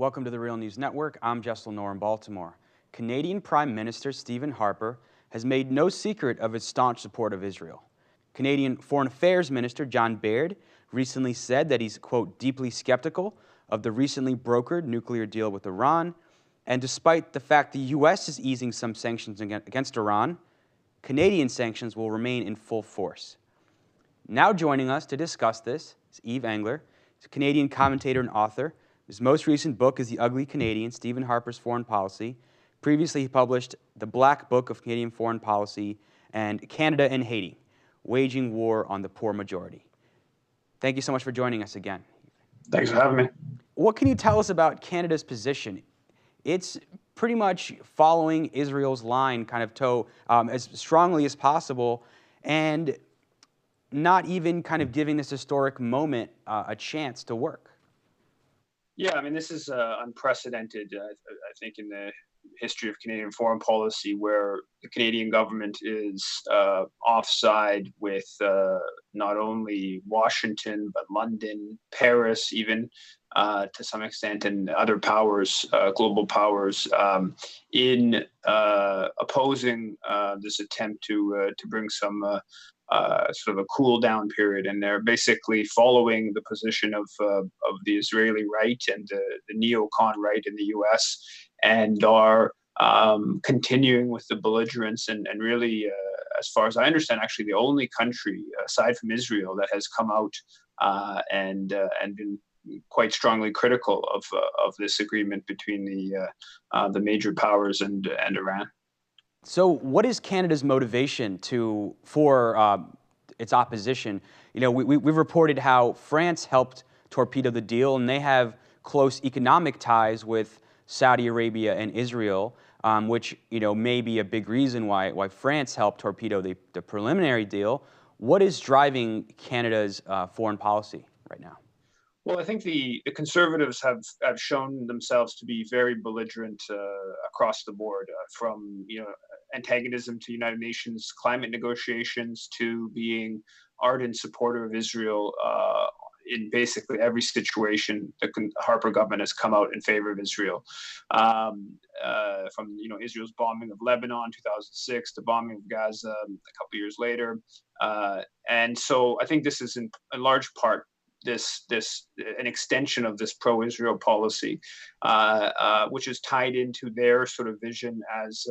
Welcome to the Real News Network. I'm Jess Lenore in Baltimore. Canadian Prime Minister Stephen Harper has made no secret of his staunch support of Israel. Canadian Foreign Affairs Minister John Baird recently said that he's, quote, deeply skeptical of the recently brokered nuclear deal with Iran. And despite the fact the U.S. is easing some sanctions against Iran, Canadian sanctions will remain in full force. Now joining us to discuss this is Eve Engler. He's a Canadian commentator and author. His most recent book is The Ugly Canadian, Stephen Harper's Foreign Policy. Previously, he published The Black Book of Canadian Foreign Policy and Canada and Haiti, Waging War on the Poor Majority. Thank you so much for joining us again. Thanks for having me. What can you tell us about Canada's position? It's pretty much following Israel's line, kind of as strongly as possible, and not even kind of giving this historic moment a chance to work. Yeah, I mean, this is unprecedented, I think, in the history of Canadian foreign policy, where the Canadian government is offside with not only Washington, but London, Paris, even to some extent, and other powers, global powers, in opposing this attempt to bring some sort of a cool down period, and they're basically following the position of the Israeli right and the neocon right in the U.S. and are continuing with the belligerence and really, as far as I understand, actually the only country aside from Israel that has come out and been quite strongly critical of this agreement between the major powers and Iran. So what is Canada's motivation for its opposition? You know, we've reported how France helped torpedo the deal, and they have close economic ties with Saudi Arabia and Israel, which, you know, may be a big reason why France helped torpedo the preliminary deal. What is driving Canada's foreign policy right now? Well, I think the Conservatives have shown themselves to be very belligerent across the board, from antagonism to United Nations climate negotiations to being ardent supporter of Israel in basically every situation. The Harper government has come out in favor of Israel, from Israel's bombing of Lebanon 2006, the bombing of Gaza a couple years later, and so I think this is in large part an extension of this pro-Israel policy, which is tied into their sort of vision, as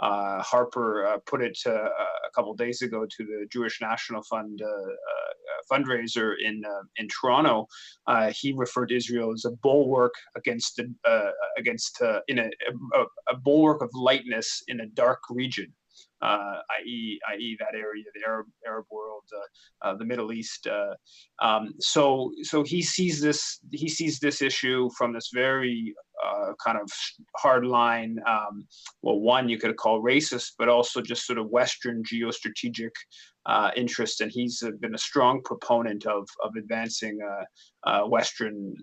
Harper put it a couple of days ago to the Jewish National Fund fundraiser in Toronto. He referred to Israel as a bulwark against a bulwark of lightness in a dark region. I.e., that area, the Arab world, the Middle East. So he sees this issue from this very kind of hard line. One you could call racist, but also just sort of Western geostrategic interest, and he's been a strong proponent of advancing Western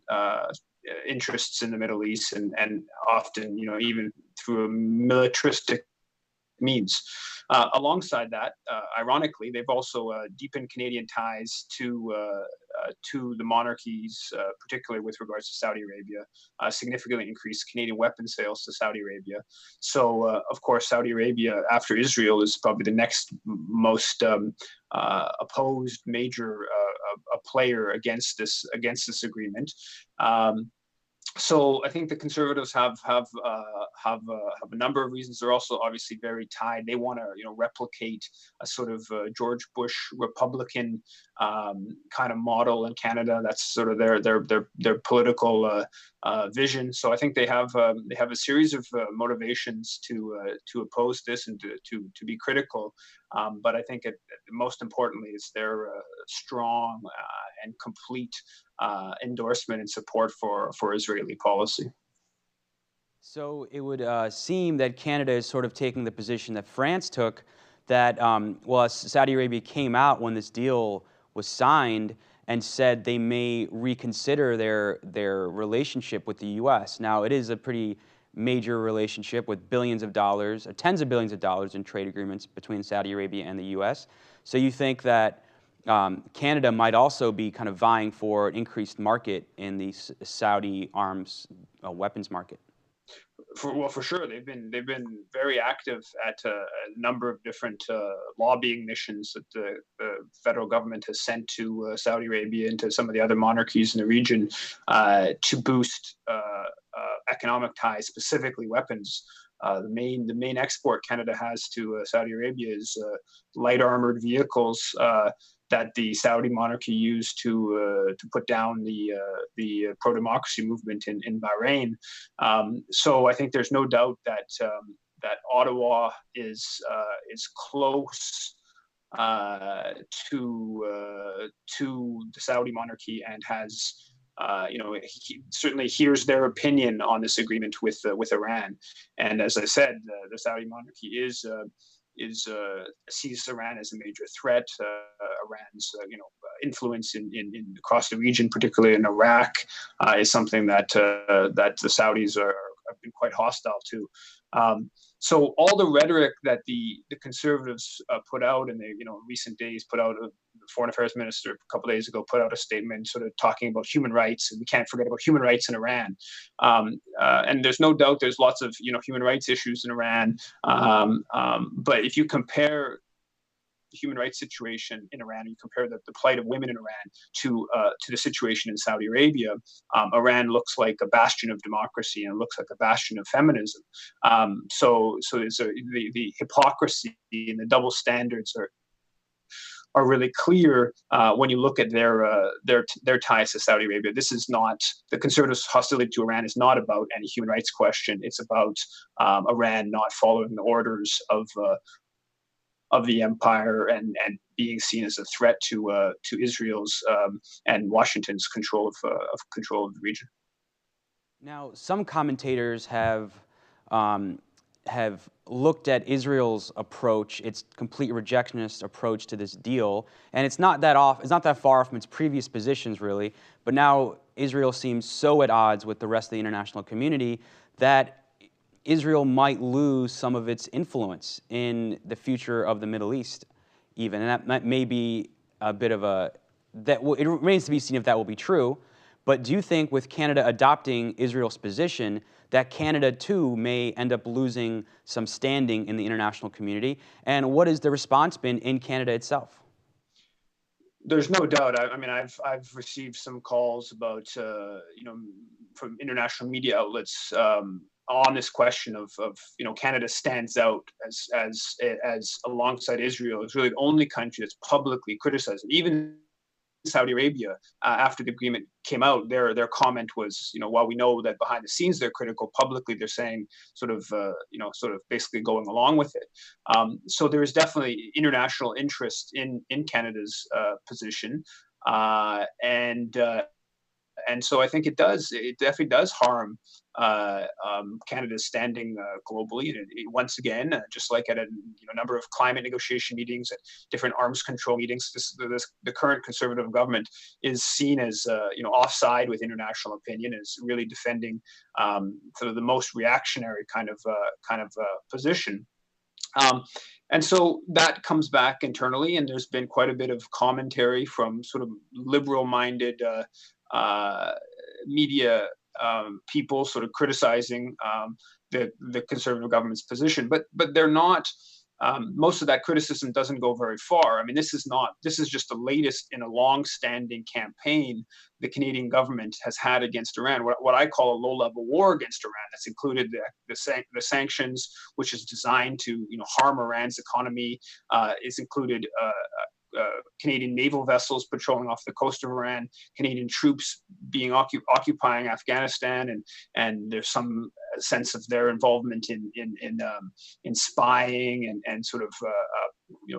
interests in the Middle East, and often, even through a militaristic means. Alongside that, ironically, they've also deepened Canadian ties to the monarchies, particularly with regards to Saudi Arabia, significantly increased Canadian weapons sales to Saudi Arabia. So, of course, Saudi Arabia, after Israel, is probably the next most opposed major player against this agreement. So I think the Conservatives have a number of reasons. They're also obviously very tied. They want to replicate a sort of George Bush Republican kind of model in Canada. That's sort of their political vision. So I think they have a series of motivations to oppose this and to be critical. But I think most importantly is their strong and complete endorsement and support for Israeli policy. So it would seem that Canada is sort of taking the position that France took, that Saudi Arabia came out when this deal was signed and said they may reconsider their relationship with the U.S. Now, it is a pretty major relationship with billions of dollars, tens of billions of dollars in trade agreements between Saudi Arabia and the U.S. So you think that Canada might also be kind of vying for an increased market in the Saudi arms weapons market. For sure, they've been very active at a number of different lobbying missions that the federal government has sent to Saudi Arabia and to some of the other monarchies in the region to boost economic ties, specifically weapons. The main export Canada has to Saudi Arabia is light armored vehicles that the Saudi monarchy used to put down the pro democracy movement in Bahrain. So I think there's no doubt that Ottawa is close to the Saudi monarchy and has he certainly hears their opinion on this agreement with Iran. And as I said, the Saudi monarchy sees Iran as a major threat. Iran's influence in across the region, particularly in Iraq, is something that the Saudis have been quite hostile to. So all the rhetoric that the conservatives put out in the recent days, the foreign affairs minister a couple of days ago put out a statement sort of talking about human rights, and we can't forget about human rights in Iran. And there's no doubt there's lots of human rights issues in Iran. But if you compare the human rights situation in Iran, and you compare the plight of women in Iran to the situation in Saudi Arabia, Iran looks like a bastion of democracy and looks like a bastion of feminism. So there's the hypocrisy and the double standards are really clear when you look at their ties to Saudi Arabia. This is not the conservatives' hostility to Iran is not about any human rights question. It's about Iran not following the orders of the empire and being seen as a threat to Israel's and Washington's control of the region. Now, some commentators have looked at Israel's approach, its complete rejectionist approach to this deal, and it's not that far from its previous positions, really. But now Israel seems so at odds with the rest of the international community that Israel might lose some of its influence in the future of the Middle East, even, and that may be a bit of it remains to be seen if that will be true. But do you think, with Canada adopting Israel's position, that Canada too may end up losing some standing in the international community? And what has the response been in Canada itself? There's no doubt. I mean, I've received some calls about from international media outlets on this question of Canada stands out as alongside Israel is really the only country that's publicly criticized it. Even Saudi Arabia, after the agreement came out, their comment was, while we know that behind the scenes they're critical, publicly they're saying sort of basically going along with it. So there is definitely international interest in Canada's position, and so I think it definitely does harm Canada's standing globally. And once again, just like at a number of climate negotiation meetings, at different arms control meetings, the current Conservative government is seen as offside with international opinion, is really defending sort of the most reactionary kind of position. And so that comes back internally, and there's been quite a bit of commentary from sort of liberal-minded media people sort of criticizing the Conservative government's position, but they're not. Most of that criticism doesn't go very far. I mean, this is just the latest in a long-standing campaign the Canadian government has had against Iran, what I call a low-level war against Iran. That's included the sanctions, which is designed to harm Iran's economy. It's included Canadian naval vessels patrolling off the coast of Iran, Canadian troops being occupying Afghanistan, and there's some sense of their involvement in spying and sort of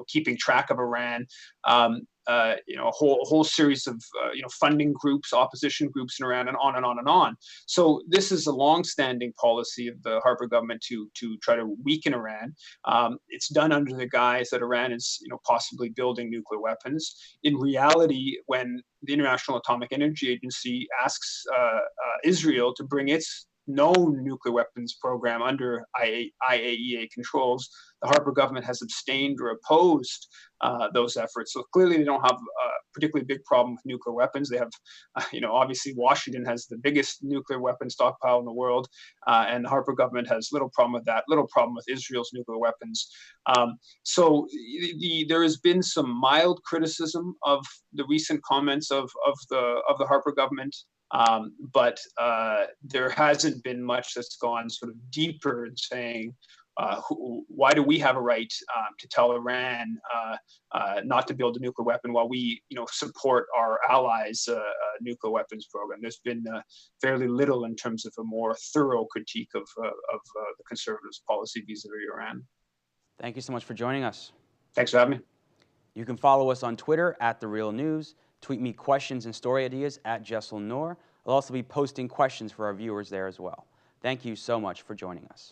keeping track of Iran. A whole series of funding groups, opposition groups in Iran, and on and on and on. So this is a long-standing policy of the Harper government to try to weaken Iran. It's done under the guise that Iran is possibly building nuclear weapons. In reality, when the International Atomic Energy Agency asks Israel to bring its known nuclear weapons program under IAEA controls, the Harper government has abstained or opposed those efforts. So clearly they don't have a particularly big problem with nuclear weapons. They have, obviously Washington has the biggest nuclear weapon stockpile in the world, and the Harper government has little problem with that, little problem with Israel's nuclear weapons. So there has been some mild criticism of the recent comments of the Harper government, but there hasn't been much that's gone sort of deeper in saying, why do we have a right to tell Iran not to build a nuclear weapon while we, support our allies' nuclear weapons program? There's been fairly little in terms of a more thorough critique of the conservatives' policy vis-a-vis Iran. Thank you so much for joining us. Thanks for having me. You can follow us on Twitter @TheRealNews. Tweet me questions and story ideas @Jessel Noor. I'll also be posting questions for our viewers there as well. Thank you so much for joining us.